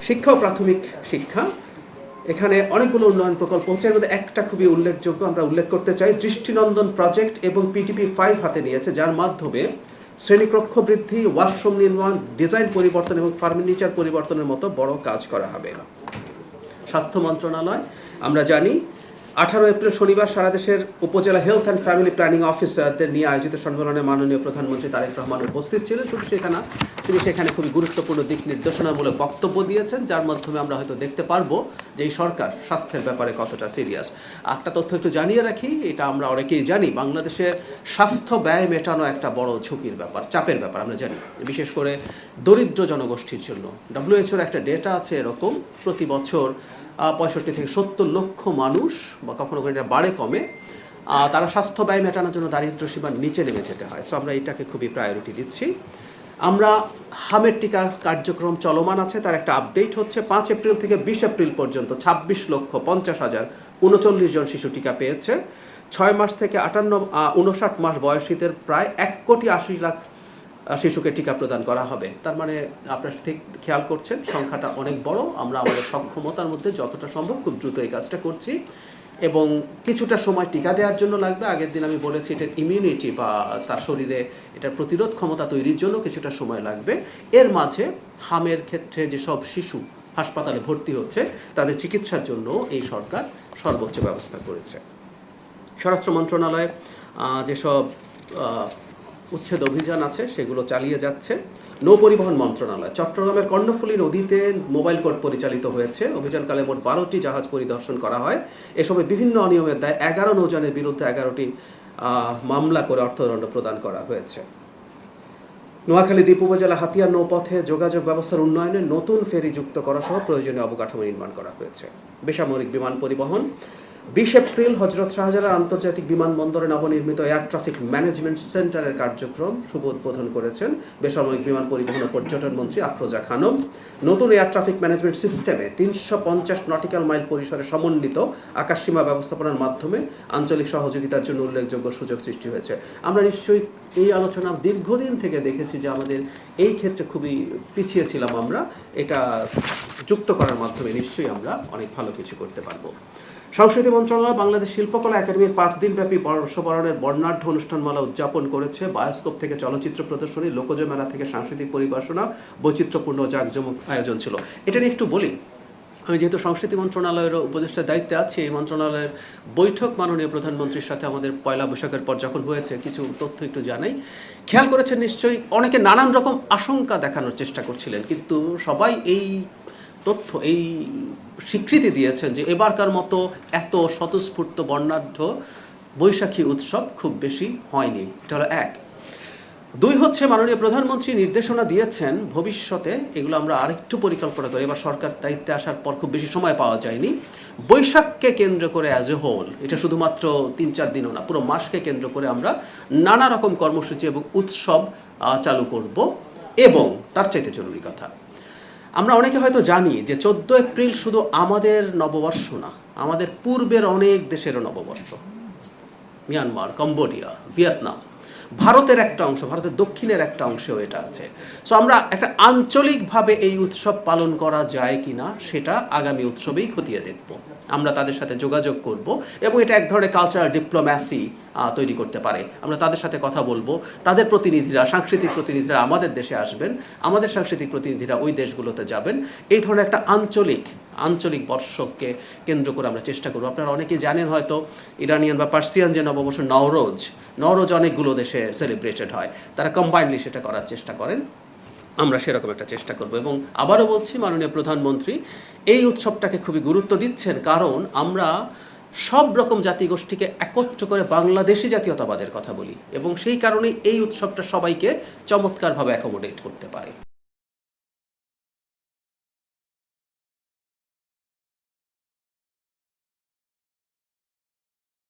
শিক্ষা ও প্রাথমিক শিক্ষা, এখানে অনেকগুলো উন্নয়ন প্রকল্প হচ্ছে। এর মধ্যে একটা খুবই উল্লেখযোগ্য আমরা উল্লেখ করতে চাই, দৃষ্টিনন্দন প্রজেক্ট এবং PTP 5 হাতে নিয়েছে, যার মাধ্যমে শ্রেণীকক্ষ বৃদ্ধি, ওয়াশরুম নির্মাণ, ডিজাইন পরিবর্তন এবং ফার্নিচার পরিবর্তনের মতো বড় কাজ করা হবে। স্বাস্থ্য মন্ত্রণালয়, আমরা জানি 18 এপ্রিল শনিবার সারা দেশের উপজেলা হেলথ অ্যান্ড ফ্যামিলি প্ল্যানিং অফিসারদের নিয়ে আয়োজিত সম্মেলনে মাননীয় প্রধানমন্ত্রী তারেক রহমান উপস্থিত ছিলেন। শুধু তিনি সেখানে খুবই গুরুত্বপূর্ণ দিক নির্দেশনামূলক বক্তব্য দিয়েছেন, যার মাধ্যমে আমরা হয়তো দেখতে পারবো যে এই সরকার স্বাস্থ্যের ব্যাপারে কতটা সিরিয়াস। একটা তথ্য একটু জানিয়ে রাখি, এটা আমরা অনেকেই জানি, বাংলাদেশের স্বাস্থ্য ব্যয় মেটানো একটা বড় ঝুঁকির ব্যাপার, চাপের ব্যাপার আমরা জানি, বিশেষ করে দরিদ্র জনগোষ্ঠীর জন্য। WHO একটা ডেটা আছে এরকম, প্রতি বছর 65 থেকে 70 লক্ষ মানুষ, বা কখনো এটা বাড়ে কমে, তারা স্বাস্থ্য ব্যয় মেটানোর জন্য দারিদ্র্য সীমার নিচে নেমে যেতে হয়। সো আমরা এটাকে খুবই প্রায়োরিটি দিচ্ছি। আমরা হামের টিকা কার্যক্রম চলমান আছে, তার একটা আপডেট হচ্ছে 5 এপ্রিল থেকে 20 এপ্রিল পর্যন্ত 26,50,039 জন শিশু টিকা পেয়েছে। 6 মাস থেকে 59 মাস বয়সীদের প্রায় 1,80,00,000 শিশুকে টিকা প্রদান করা হবে। তার মানে আপনারা ঠিক খেয়াল করছেন, সংখ্যাটা অনেক বড়। আমরা আমাদের সক্ষমতার মধ্যে যতটা সম্ভব খুব দ্রুত এই কাজটা করছি, এবং কিছুটা সময় টিকা দেওয়ার জন্য লাগবে। আগের দিন আমি বলেছি এটার ইমিউনিটি বা তার শরীরে এটার প্রতিরোধ ক্ষমতা তৈরির জন্য কিছুটা সময় লাগবে। এর মাঝে হামের ক্ষেত্রে যেসব শিশু হাসপাতালে ভর্তি হচ্ছে তাদের চিকিৎসার জন্য এই সরকার সর্বোচ্চ ব্যবস্থা করেছে। স্বরাষ্ট্র মন্ত্রণালয় যেসব উচ্ছেদ অভিযান আছে সেগুলো চালিয়ে যাচ্ছে। নৌ পরিবহন মন্ত্রণালয়, চট্টগ্রামের কর্ণফুলী নদীতে মোবাইল কোর্ট পরিচালিত হয়েছে। অভিযানকালে মোট 12টি জাহাজ পরিদর্শন করা হয়। এসবে বিভিন্ন অনিয়মের দায়ে 11 নৌযানের বিরুদ্ধে 11টি মামলা করে অর্থদণ্ড প্রদান করা হয়েছে। নোয়াখালী দ্বীপ উপজেলা হাতিয়ার নৌপথে যোগাযোগ ব্যবস্থার উন্নয়নে নতুন ফেরি যুক্ত করা সহ প্রয়োজনীয় অবকাঠামো নির্মাণ করা হয়েছে। বেসামরিক বিমান পরিবহন, 20 এপ্রিল হযরত শাহজালাল আন্তর্জাতিক বিমানবন্দরে নবনির্মিত এয়ার ট্রাফিক ম্যানেজমেন্ট সেন্টারের কার্যক্রম শুভ উদ্বোধন করেছেন বেসামরিক বিমান পরিবহন ও পর্যটন মন্ত্রী আফরোজা খানম। নতুন এয়ার ট্রাফিক ম্যানেজমেন্ট সিস্টেমে 350 নটিক্যাল মাইল পরিসরে সমন্বিত আকাশসীমা ব্যবস্থাপনার মাধ্যমে আঞ্চলিক সহযোগিতার জন্য উল্লেখযোগ্য সুযোগ সৃষ্টি হয়েছে। আমরা নিশ্চয়ই এই আলোচনা দীর্ঘদিন থেকে দেখেছি যে আমাদের এই ক্ষেত্রে খুবই পিছিয়ে ছিলাম আমরা। এটা যুক্ত করার মাধ্যমে নিশ্চয়ই আমরা অনেক ভালো কিছু করতে পারবো। সংস্কৃতি মন্ত্রণালয় বাংলাদেশ শিল্পকলা একাডেমির 5 দিনব্যাপী বর্ষবরণের বর্ণাঢ্য অনুষ্ঠানমালা উদযাপন করেছে। বায়োস্কোপ থেকে চলচ্চিত্র প্রদর্শনী, লোকজ মেলা থেকে সাংস্কৃতিক পরিবেশনা, বৈচিত্র্যপূর্ণ জাঁকজমক আয়োজন ছিল। এটা নিয়ে একটু বলি, আমি যেহেতু সংস্কৃতি মন্ত্রণালয়ের উপদেষ্টার দায়িত্বে আছি, এই মন্ত্রণালয়ের বৈঠক মাননীয় প্রধানমন্ত্রীর সাথে আমাদের পয়লা বৈশাখের পর যখন হয়েছে, কিছু তথ্য একটু জানাই। খেয়াল করেছেন নিশ্চয়ই, অনেকে নানান রকম আশঙ্কা দেখানোর চেষ্টা করছিলেন, কিন্তু সবাই এই তথ্য, এই স্বীকৃতি দিয়েছেন যে এবারকার মতো এত স্বতঃস্ফূর্ত বর্ণাঢ্য বৈশাখী উৎসব খুব বেশি হয়নি। এটা হলো 1। 2 হচ্ছে মাননীয় প্রধানমন্ত্রী নির্দেশনা দিয়েছেন ভবিষ্যতে এগুলো আমরা আরেকটু পরিকল্পনা করি। এবার সরকার দায়িত্বে আসার পর খুব বেশি সময় পাওয়া যায়নি। বৈশাখকে কেন্দ্র করে অ্যাজ এ হোল, এটা শুধুমাত্র 3-4 দিনও না, পুরো মাসকে কেন্দ্র করে আমরা নানা রকম কর্মসূচি এবং উৎসব চালু করব। এবং তার চাইতে জরুরি কথা, আমরা অনেকে হয়তো জানি যে 14 এপ্রিল শুধু আমাদের নববর্ষ না, আমাদের পূর্বের অনেক দেশেরও নববর্ষ। মিয়ানমার, কম্বোডিয়া, ভিয়েতনাম, ভারতের একটা অংশ, ভারতের দক্ষিণের একটা অংশেও এটা আছে। সো আমরা একটা আঞ্চলিকভাবে এই উৎসব পালন করা যায় কিনা সেটা আগামী উৎসবেই খতিয়ে দেখব। আমরা তাদের সাথে যোগাযোগ করব এবং এটা এক ধরনের কালচারাল ডিপ্লোম্যাসি তৈরি করতে পারে। আমরা তাদের সাথে কথা বলবো, তাদের প্রতিনিধিরা, সাংস্কৃতিক প্রতিনিধিরা আমাদের দেশে আসবেন, আমাদের সাংস্কৃতিক প্রতিনিধিরা ওই দেশগুলোতে যাবেন। এই ধরনের একটা আঞ্চলিক বর্ষকে কেন্দ্র করে আমরা চেষ্টা করব। আপনারা অনেকেই জানেন হয়তো, ইরানিয়ান বা পার্সিয়ান যে নববর্ষ নওরোজ অনেকগুলো দেশে সেলিব্রেটেড হয়, তারা কম্বাইন্ডলি সেটা করার চেষ্টা করেন। আমরা সেরকম একটা চেষ্টা করব। এবং আবারও বলছি, মাননীয় প্রধানমন্ত্রী এই উৎসবটাকে খুবই গুরুত্ব দিচ্ছেন, কারণ আমরা সব রকম জাতিগোষ্ঠীকে একত্র করে বাংলাদেশি জাতীয়তাবাদের কথা বলি, এবং সেই কারণেই এই উৎসবটা সবাইকে চমৎকারভাবে অ্যাকোমোডেট করতে পারে।